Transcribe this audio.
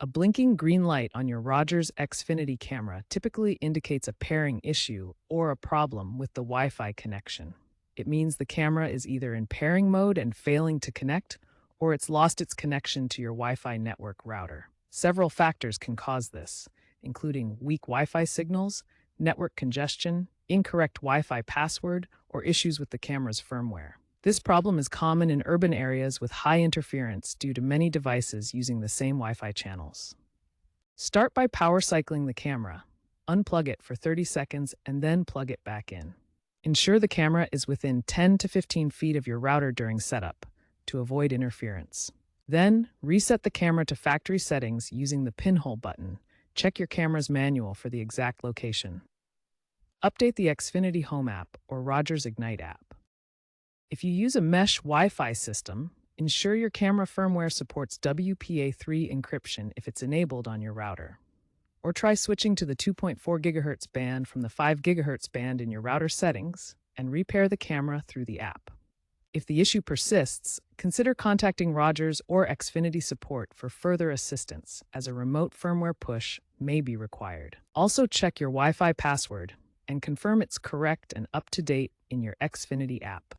A blinking green light on your Rogers Xfinity camera typically indicates a pairing issue or a problem with the Wi-Fi connection. It means the camera is either in pairing mode and failing to connect, or it's lost its connection to your Wi-Fi network router. Several factors can cause this, including weak Wi-Fi signals, network congestion, incorrect Wi-Fi password, or issues with the camera's firmware. This problem is common in urban areas with high interference due to many devices using the same Wi-Fi channels. Start by power cycling the camera. Unplug it for 30 seconds and then plug it back in. Ensure the camera is within 10 to 15 feet of your router during setup to avoid interference. Then, reset the camera to factory settings using the pinhole button. Check your camera's manual for the exact location. Update the Xfinity Home app or Rogers Ignite app. If you use a mesh Wi-Fi system, ensure your camera firmware supports WPA3 encryption if it's enabled on your router. Or try switching to the 2.4 GHz band from the 5 GHz band in your router settings and repair the camera through the app. If the issue persists, consider contacting Rogers or Xfinity support for further assistance, as a remote firmware push may be required. Also, check your Wi-Fi password and confirm it's correct and up to date in your Xfinity app.